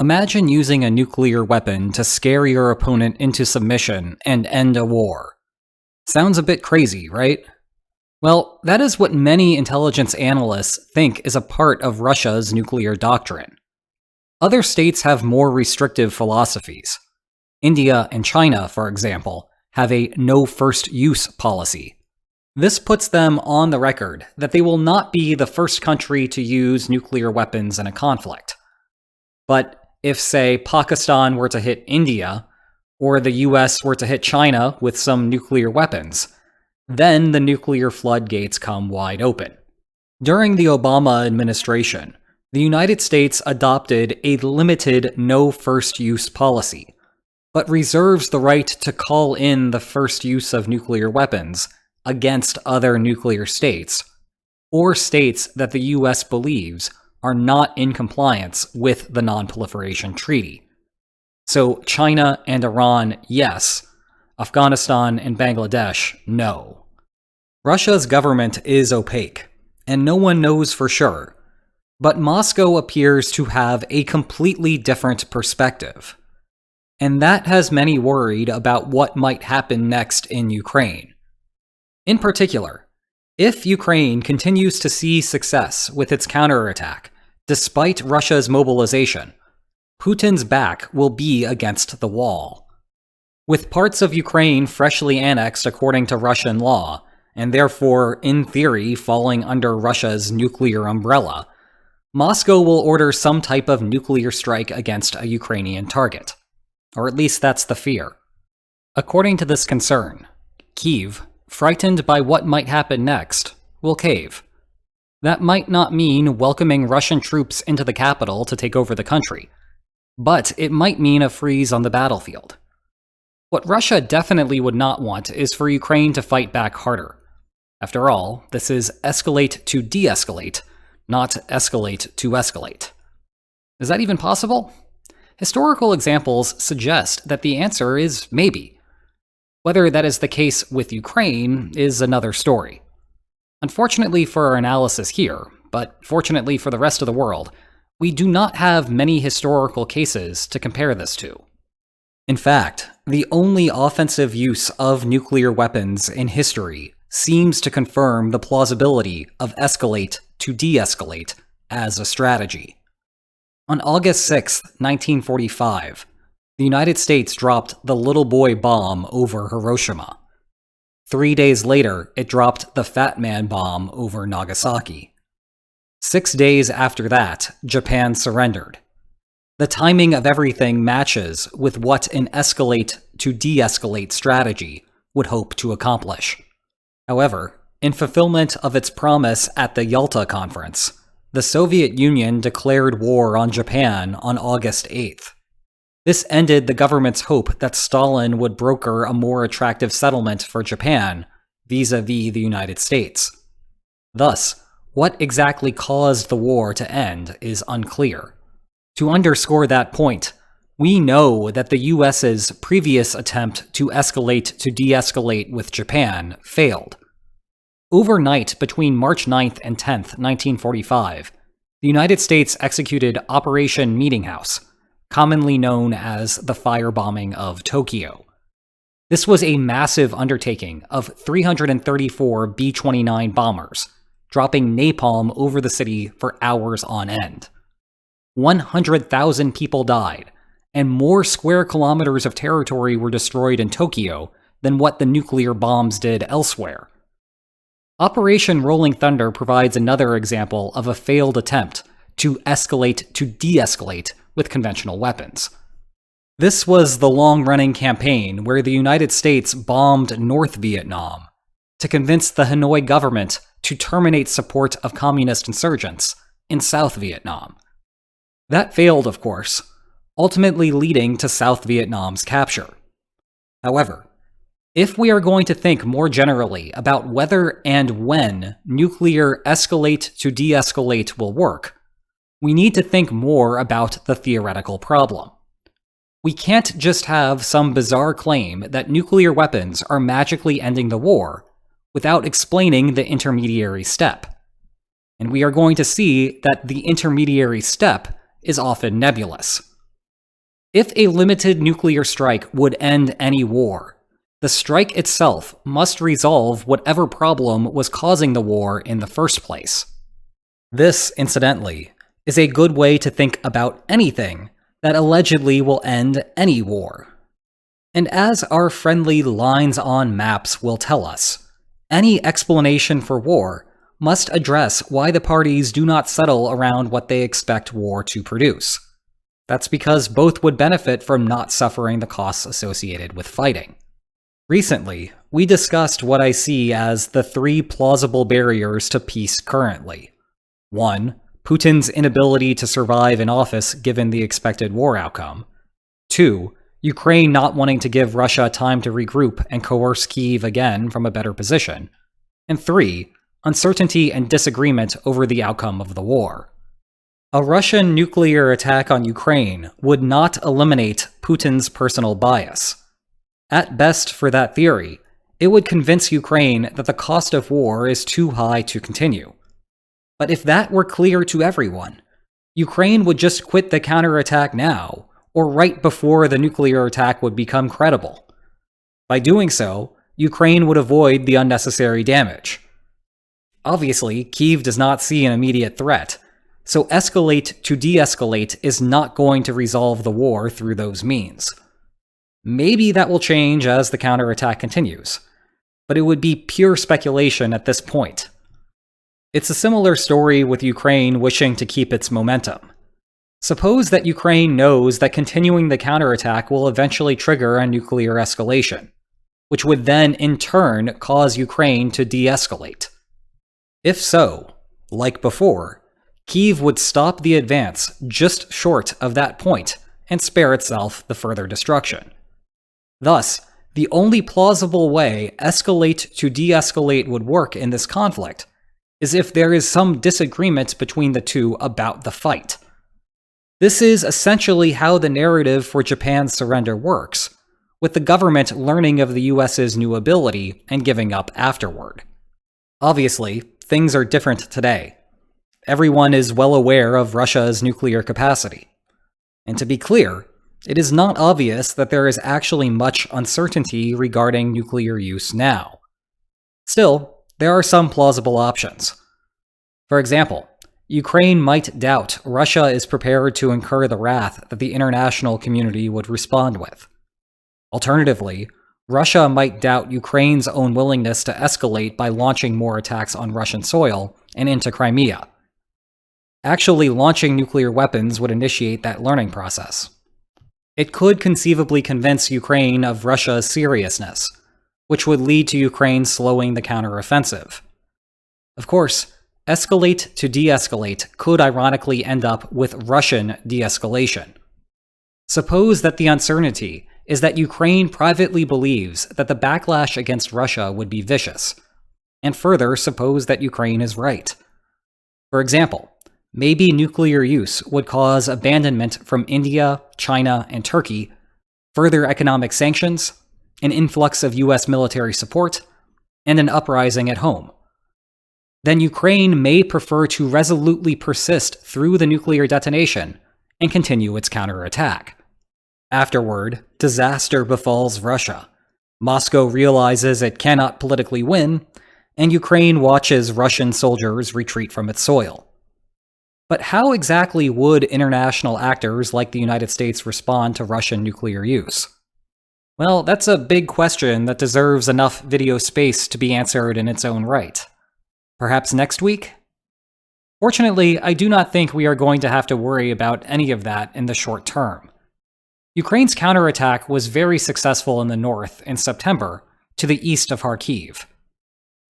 Imagine using a nuclear weapon to scare your opponent into submission and end a war. Sounds a bit crazy, right? Well, that is what many intelligence analysts think is a part of Russia's nuclear doctrine. Other states have more restrictive philosophies. India and China, for example, have a no first use policy. This puts them on the record that they will not be the first country to use nuclear weapons in a conflict. But if, say, Pakistan were to hit India, or the US were to hit China with some nuclear weapons, then the nuclear floodgates come wide open. During the Obama administration, the United States adopted a limited no first use policy, but reserves the right to call in the first use of nuclear weapons against other nuclear states, or states that the US believes are not in compliance with the Non-Proliferation Treaty. So China and Iran, yes. Afghanistan and Bangladesh, no. Russia's government is opaque, and no one knows for sure, but Moscow appears to have a completely different perspective. And that has many worried about what might happen next in Ukraine. In particular, if Ukraine continues to see success with its counterattack, despite Russia's mobilization, Putin's back will be against the wall. With parts of Ukraine freshly annexed according to Russian law, and therefore, in theory, falling under Russia's nuclear umbrella, Moscow will order some type of nuclear strike against a Ukrainian target. Or at least that's the fear. According to this concern, Kyiv, frightened by what might happen next, will cave. That might not mean welcoming Russian troops into the capital to take over the country, but it might mean a freeze on the battlefield. What Russia definitely would not want is for Ukraine to fight back harder. After all, this is escalate to de-escalate, not escalate to escalate. Is that even possible? Historical examples suggest that the answer is maybe. Whether that is the case with Ukraine is another story. Unfortunately for our analysis here, but fortunately for the rest of the world, we do not have many historical cases to compare this to. In fact, the only offensive use of nuclear weapons in history seems to confirm the plausibility of escalate to de-escalate as a strategy. On August 6, 1945, the United States dropped the Little Boy bomb over Hiroshima. 3 days later, it dropped the Fat Man bomb over Nagasaki. 6 days after that, Japan surrendered. The timing of everything matches with what an escalate to de-escalate strategy would hope to accomplish. However, in fulfillment of its promise at the Yalta Conference, the Soviet Union declared war on Japan on August 8th. This ended the government's hope that Stalin would broker a more attractive settlement for Japan vis-à-vis the United States. Thus, what exactly caused the war to end is unclear. To underscore that point, we know that the US's previous attempt to escalate to de-escalate with Japan failed. Overnight between March 9th and 10th, 1945, the United States executed Operation Meeting House, commonly known as the firebombing of Tokyo. This was a massive undertaking of 334 B-29 bombers, dropping napalm over the city for hours on end. 100,000 people died, and more square kilometers of territory were destroyed in Tokyo than what the nuclear bombs did elsewhere. Operation Rolling Thunder provides another example of a failed attempt to escalate to de-escalate with conventional weapons. This was the long-running campaign where the United States bombed North Vietnam to convince the Hanoi government to terminate support of communist insurgents in South Vietnam. That failed, of course, ultimately leading to South Vietnam's capture. However, if we are going to think more generally about whether and when nuclear escalate to de-escalate will work, we need to think more about the theoretical problem. We can't just have some bizarre claim that nuclear weapons are magically ending the war without explaining the intermediary step. And we are going to see that the intermediary step is often nebulous. If a limited nuclear strike would end any war, the strike itself must resolve whatever problem was causing the war in the first place. This, incidentally, is a good way to think about anything that allegedly will end any war. And as our friendly lines on maps will tell us, any explanation for war must address why the parties do not settle around what they expect war to produce. That's because both would benefit from not suffering the costs associated with fighting. Recently, we discussed what I see as the 3 plausible barriers to peace currently. 1. Putin's inability to survive in office given the expected war outcome. 2. Ukraine not wanting to give Russia time to regroup and coerce Kyiv again from a better position. And 3. Uncertainty and disagreement over the outcome of the war. A Russian nuclear attack on Ukraine would not eliminate Putin's personal bias. At best, for that theory, it would convince Ukraine that the cost of war is too high to continue. But if that were clear to everyone, Ukraine would just quit the counterattack now, or right before the nuclear attack would become credible. By doing so, Ukraine would avoid the unnecessary damage. Obviously, Kyiv does not see an immediate threat, so escalate to de-escalate is not going to resolve the war through those means. Maybe that will change as the counterattack continues, but it would be pure speculation at this point. It's a similar story with Ukraine wishing to keep its momentum. Suppose that Ukraine knows that continuing the counterattack will eventually trigger a nuclear escalation, which would then in turn cause Ukraine to de-escalate. If so, like before, Kyiv would stop the advance just short of that point and spare itself the further destruction. Thus, the only plausible way escalate to de-escalate would work in this conflict is if there is some disagreement between the two about the fight. This is essentially how the narrative for Japan's surrender works, with the government learning of the US's new ability and giving up afterward. Obviously, things are different today. Everyone is well aware of Russia's nuclear capacity. And to be clear, it is not obvious that there is actually much uncertainty regarding nuclear use now. Still, there are some plausible options. For example, Ukraine might doubt Russia is prepared to incur the wrath that the international community would respond with. Alternatively, Russia might doubt Ukraine's own willingness to escalate by launching more attacks on Russian soil and into Crimea. Actually launching nuclear weapons would initiate that learning process. It could conceivably convince Ukraine of Russia's seriousness, which would lead to Ukraine slowing the counteroffensive. Of course, escalate to de-escalate could ironically end up with Russian de-escalation. Suppose that the uncertainty is that Ukraine privately believes that the backlash against Russia would be vicious, and further suppose that Ukraine is right. For example, maybe nuclear use would cause abandonment from India, China, and Turkey, further economic sanctions, an influx of US military support, and an uprising at home. Then Ukraine may prefer to resolutely persist through the nuclear detonation and continue its counterattack. Afterward, disaster befalls Russia. Moscow realizes it cannot politically win, and Ukraine watches Russian soldiers retreat from its soil. But how exactly would international actors like the United States respond to Russian nuclear use? Well, that's a big question that deserves enough video space to be answered in its own right. Perhaps next week? Fortunately, I do not think we are going to have to worry about any of that in the short term. Ukraine's counterattack was very successful in the north in September, to the east of Kharkiv.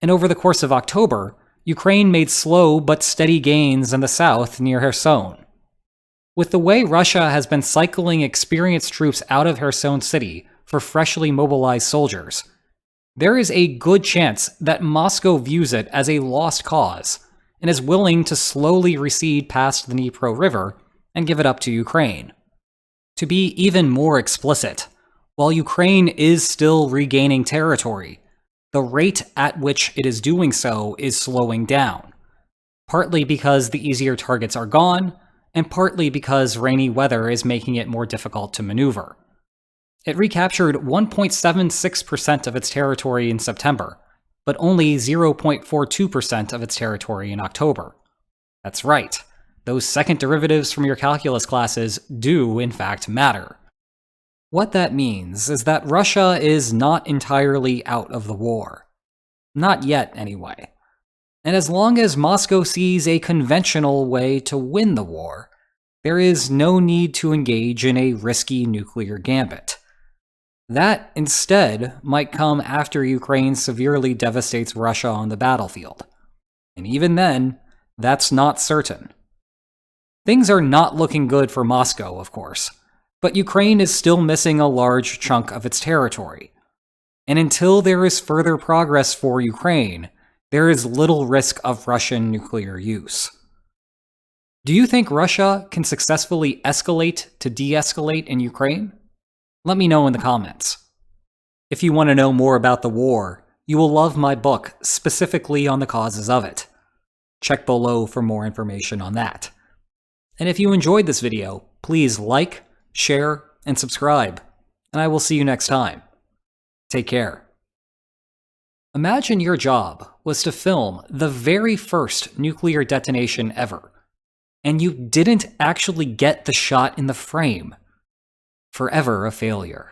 And over the course of October, Ukraine made slow but steady gains in the south near Kherson. With the way Russia has been cycling experienced troops out of Kherson City for freshly mobilized soldiers, there is a good chance that Moscow views it as a lost cause and is willing to slowly recede past the Dnipro River and give it up to Ukraine. To be even more explicit, while Ukraine is still regaining territory, the rate at which it is doing so is slowing down, partly because the easier targets are gone, and partly because rainy weather is making it more difficult to maneuver. It recaptured 1.76% of its territory in September, but only 0.42% of its territory in October. That's right, those second derivatives from your calculus classes do in fact matter. What that means is that Russia is not entirely out of the war. Not yet, anyway. And as long as Moscow sees a conventional way to win the war, there is no need to engage in a risky nuclear gambit. That, instead, might come after Ukraine severely devastates Russia on the battlefield. And even then, that's not certain. Things are not looking good for Moscow, of course, but Ukraine is still missing a large chunk of its territory. And until there is further progress for Ukraine, there is little risk of Russian nuclear use. Do you think Russia can successfully escalate to de-escalate in Ukraine? Let me know in the comments. If you want to know more about the war, you will love my book specifically on the causes of it. Check below for more information on that. And if you enjoyed this video, please like, share, and subscribe, and I will see you next time. Take care. Imagine your job was to film the very first nuclear detonation ever, and you didn't actually get the shot in the frame. Forever a failure.